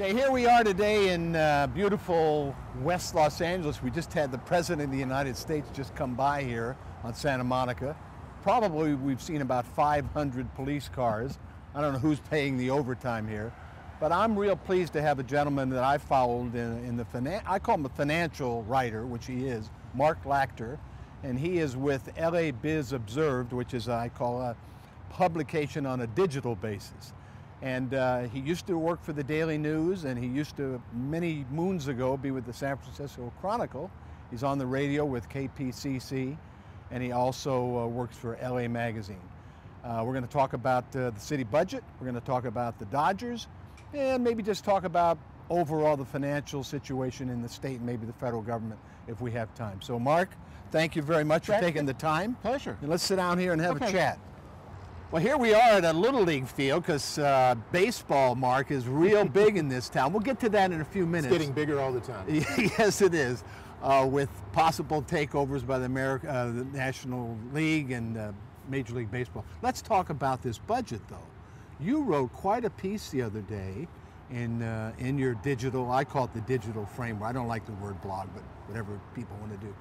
Okay, here we are today in beautiful West Los Angeles. We just had the President of the United States just come by here on Santa Monica. Probably we've seen about 500 police cars. I don't know who's paying the overtime here, but I'm real pleased to have a gentleman that I followed in the I call him a financial writer, which he is, Mark Lacter, and he is with LA Biz Observed, which is I call a publication on a digital basis. And he used to work for the Daily News, and he used to, many moons ago, be with the San Francisco Chronicle. He's on the radio with KPCC, and he also works for LA Magazine. We're going to talk about the city budget, we're going to talk about the Dodgers, and maybe just talk about overall the financial situation in the state and maybe the federal government if we have time. So Mark, thank you very much for taking the time. Pleasure. And let's sit down here and have a chat. Well, here we are at a Little League field because baseball, Mark, is real big in this town. We'll get to that in a few minutes. It's getting bigger all the time. Yes, it is, with possible takeovers by the National League and Major League Baseball. Let's talk about this budget, though. You wrote quite a piece the other day in your digital, I call it the digital framework. I don't like the word blog, but whatever people want to do.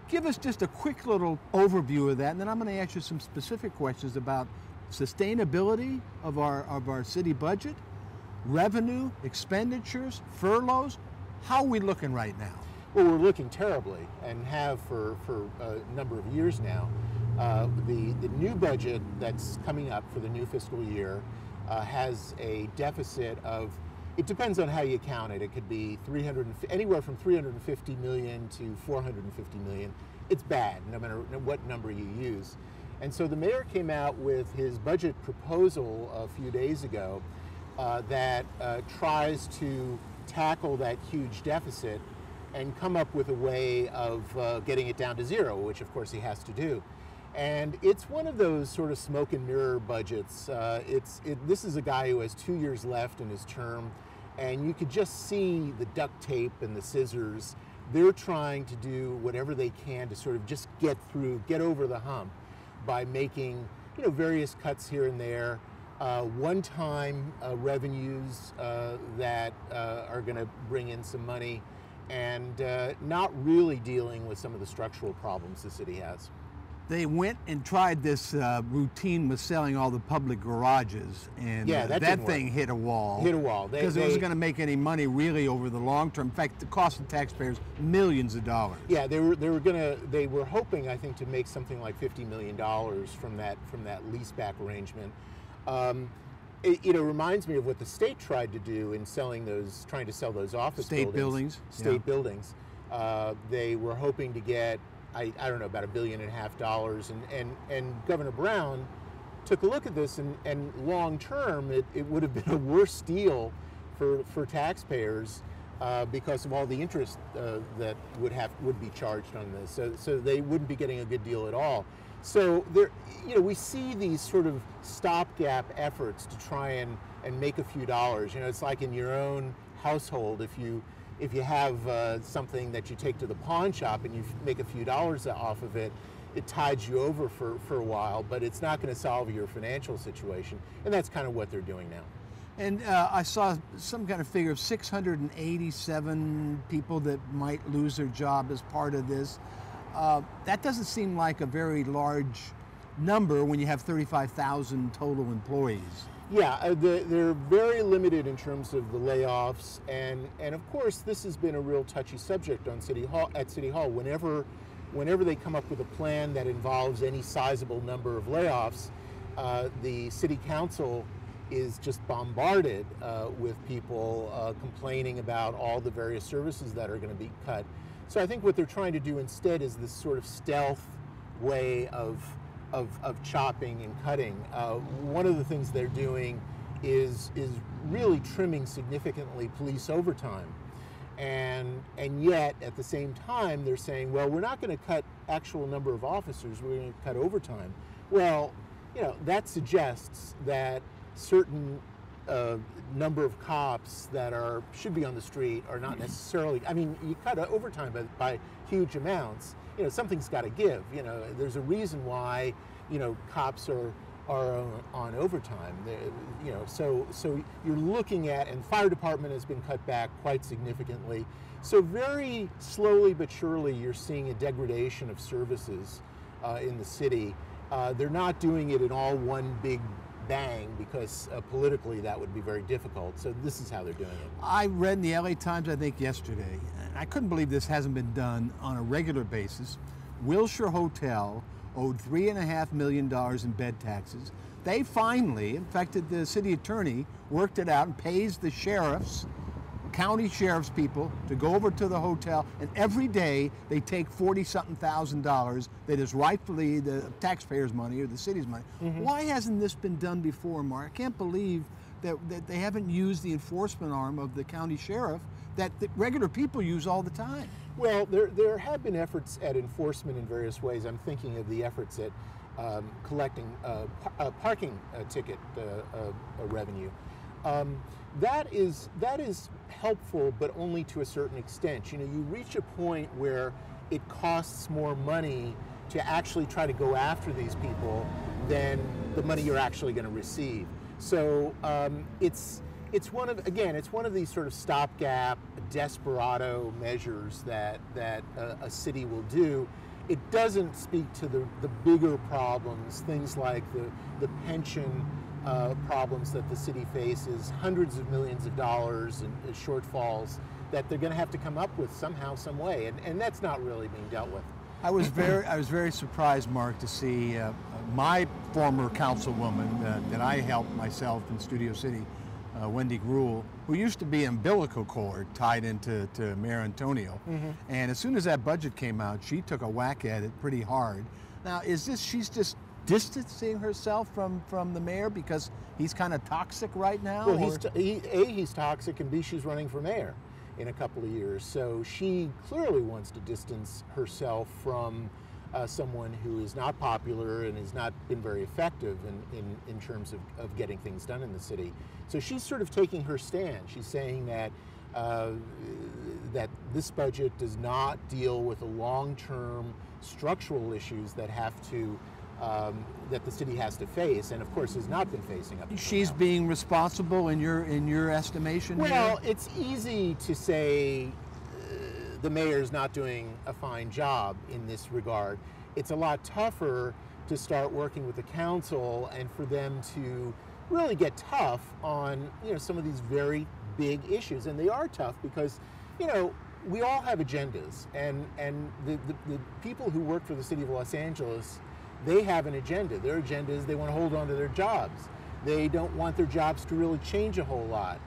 Give us just a quick little overview of that, and then I'm going to ask you some specific questions about sustainability of our city budget, revenue, expenditures, furloughs. How are we looking right now? Well, we're looking terribly, and have for a number of years now. The new budget that's coming up for the new fiscal year has a deficit of, it depends on how you count it. It could be anywhere from 350 million to 450 million. It's bad, no matter what number you use. And so the mayor came out with his budget proposal a few days ago that tries to tackle that huge deficit and come up with a way of getting it down to zero, which of course he has to do. And it's one of those sort of smoke and mirror budgets. This is a guy who has 2 years left in his term, and you could just see the duct tape and the scissors. They're trying to do whatever they can to sort of just get over the hump by making, various cuts here and there, one-time revenues that are going to bring in some money, and not really dealing with some of the structural problems the city has. They went and tried this routine with selling all the public garages, and that thing hit a wall. Hit a wall. Because it wasn't going to make any money really over the long term. In fact, it cost the taxpayers millions of dollars. Yeah, they were hoping, I think, to make something like $50 million from that leaseback arrangement. It reminds me of what the state tried to do in trying to sell those office buildings. State buildings. They were hoping to get, I don't know, about $1.5 billion, and Governor Brown took a look at this, and long term it would have been a worse deal for taxpayers because of all the interest that would be charged on this. So they wouldn't be getting a good deal at all. So there, we see these sort of stopgap efforts to try and make a few dollars. It's like in your own household, if you have something that you take to the pawn shop and you make a few dollars off of it, it tides you over for a while, but it's not going to solve your financial situation. And that's kind of what they're doing now. And I saw some kind of figure of 687 people that might lose their job as part of this. That doesn't seem like a very large number when you have 35,000 total employees. Yeah, they're very limited in terms of the layoffs, and of course this has been a real touchy subject at City Hall. Whenever they come up with a plan that involves any sizable number of layoffs, the City Council is just bombarded with people complaining about all the various services that are going to be cut. So I think what they're trying to do instead is this sort of stealth way of chopping and cutting. One of the things they're doing is really trimming significantly police overtime, and yet at the same time they're saying, well, we're not going to cut actual number of officers, we're going to cut overtime. Well, that suggests that certain number of cops that should be on the street are not necessarily. I mean, you cut overtime by huge amounts. Something's got to give. There's a reason why cops are are on overtime. So you're looking at, and fire department has been cut back quite significantly. So very slowly but surely, you're seeing a degradation of services in the city. They're not doing it in all one big bang because politically that would be very difficult. So this is how they're doing it. I read in the LA Times, I think yesterday, and I couldn't believe this hasn't been done on a regular basis. Wilshire Hotel owed $3.5 million in bed taxes. They finally, in fact, the city attorney worked it out and pays the sheriffs, county sheriff's people, to go over to the hotel, and every day they take $40-something thousand that is rightfully the taxpayers' money or the city's money. Why hasn't this been done before, Mark? I can't believe that they haven't used the enforcement arm of the county sheriff that the regular people use all the time. Well, there have been efforts at enforcement in various ways. I'm thinking of the efforts at collecting parking ticket revenue. That is helpful, but only to a certain extent. You reach a point where it costs more money to actually try to go after these people than the money you're actually going to receive. So it's one of these sort of stopgap, desperado measures that a city will do. It doesn't speak to the bigger problems, things like the pension problems that the city faces, hundreds of millions of dollars in shortfalls that they're going to have to come up with somehow, some way, and that's not really being dealt with. I was very surprised, Mark, to see my former councilwoman that I helped myself in Studio City, Wendy Gruhl, who used to be umbilical cord tied into Mayor Antonio. And as soon as that budget came out, she took a whack at it pretty hard. Now, she's just distancing herself from the mayor because he's kind of toxic right now? Well, he's toxic, and B, she's running for mayor in a couple of years. So she clearly wants to distance herself from someone who is not popular and has not been very effective in terms of getting things done in the city. So she's sort of taking her stand. She's saying that that this budget does not deal with the long-term structural issues that have to that the city has to face, and of course has not been facing up until She's now. being responsible in your estimation? Well, here? it's easy to say the mayor's not doing a fine job in this regard. It's a lot tougher to start working with the council and for them to really get tough on some of these very big issues, and they are tough because we all have agendas, and the people who work for the city of Los Angeles, they have an agenda. Their agenda is they want to hold on to their jobs. They don't want their jobs to really change a whole lot.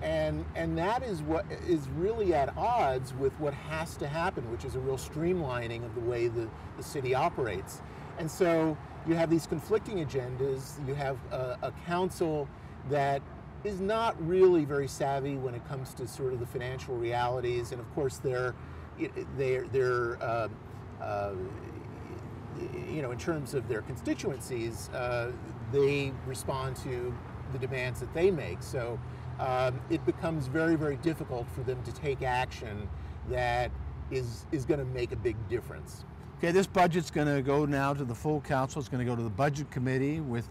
And that is what is really at odds with what has to happen, which is a real streamlining of the way the city operates. And so you have these conflicting agendas. You have a council that is not really very savvy when it comes to sort of the financial realities. And of course they're in terms of their constituencies, they respond to the demands that they make. So it becomes very, very difficult for them to take action that is going to make a big difference. Okay, this budget's going to go now to the full council. It's going to go to the budget committee with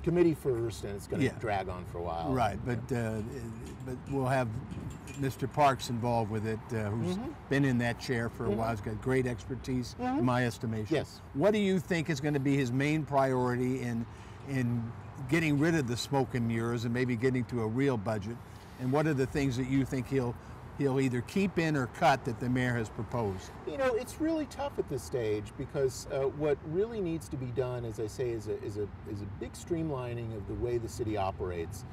committee first, and it's going to drag on for a while. Right, but we'll have Mr. Parks involved with it, who's been in that chair for a while. He's got great expertise, in my estimation. Yes. What do you think is going to be his main priority in getting rid of the smoke and mirrors and maybe getting to a real budget? And what are the things that you think he'll either keep in or cut that the mayor has proposed? It's really tough at this stage because what really needs to be done, as I say, is a big streamlining of the way the city operates.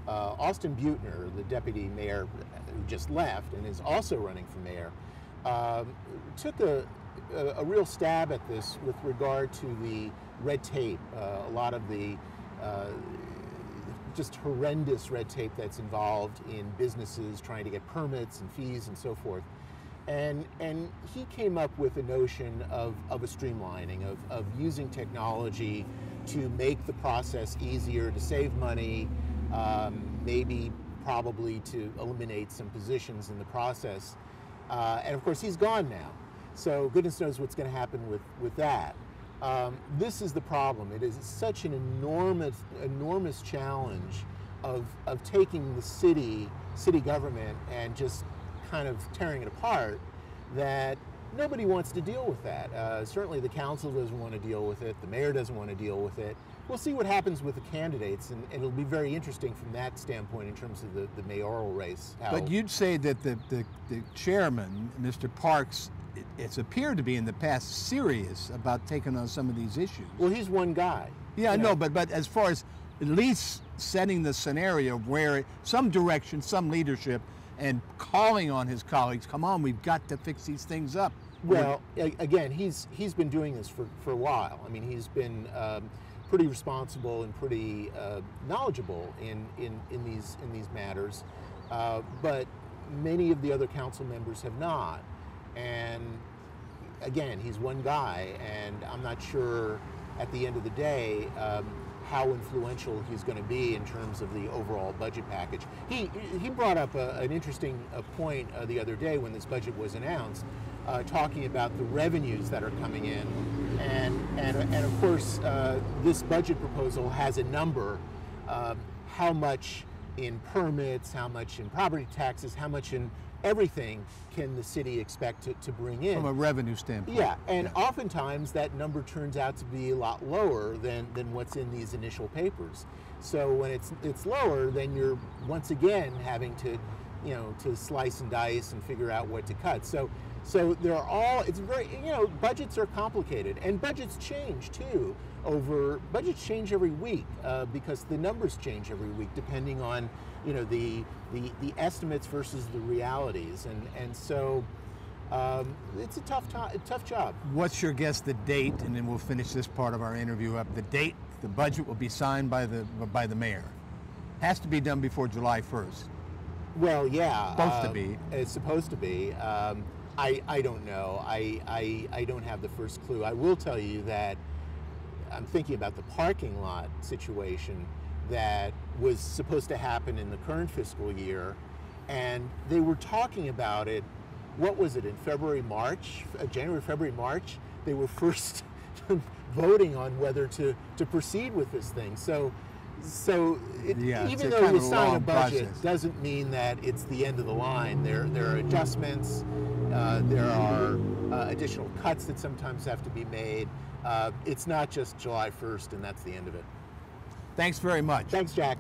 Austin Butner, the deputy mayor who just left and is also running for mayor, took a real stab at this with regard to the red tape, a lot of the just horrendous red tape that's involved in businesses trying to get permits and fees and so forth. And he came up with a notion of a streamlining, of using technology to make the process easier, to save money, maybe probably to eliminate some positions in the process. And of course he's gone now. So goodness knows what's going to happen with that. This is the problem. It is such an enormous challenge of taking the city government and just kind of tearing it apart, that nobody wants to deal with that. Certainly the council doesn't want to deal with it. The mayor doesn't want to deal with it. We'll see what happens with the candidates, and it'll be very interesting from that standpoint in terms of the mayoral race. But you'd say that the chairman, Mr. Parks, it's appeared to be in the past serious about taking on some of these issues. Well, he's one guy. Yeah, I know, but as far as at least setting the scenario where some direction, some leadership, and calling on his colleagues, come on, we've got to fix these things up. Well, again, he's been doing this for a while. I mean, he's been pretty responsible and pretty knowledgeable in these matters, but many of the other council members have not. And again, he's one guy, and I'm not sure at the end of the day how influential he's going to be in terms of the overall budget package. He brought up an interesting point the other day when this budget was announced, talking about the revenues that are coming in, and of course this budget proposal has a number, how much in permits, how much in property taxes, how much in everything can the city expect to bring in. From a revenue standpoint. Yeah, and oftentimes that number turns out to be a lot lower than what's in these initial papers. So when it's lower, then you're once again having to, to slice and dice and figure out what to cut. So there are it's very, budgets are complicated, and budgets change too. Budgets change every week because the numbers change every week depending on, the estimates versus the realities, and so it's a tough job. What's your guess the date, and then we'll finish this part of our interview up. The date the budget will be signed by the mayor. Has to be done before July 1st. Well, yeah. Supposed to be. It's supposed to be. I don't know. I don't have the first clue. I will tell you that I'm thinking about the parking lot situation that was supposed to happen in the current fiscal year, and they were talking about it, what was it, in January, February, March, they were first voting on whether to proceed with this thing. Even though you sign a budget, doesn't mean that it's the end of the line. There are adjustments, there are additional cuts that sometimes have to be made. It's not just July 1st and that's the end of it. Thanks very much. Thanks, Jack.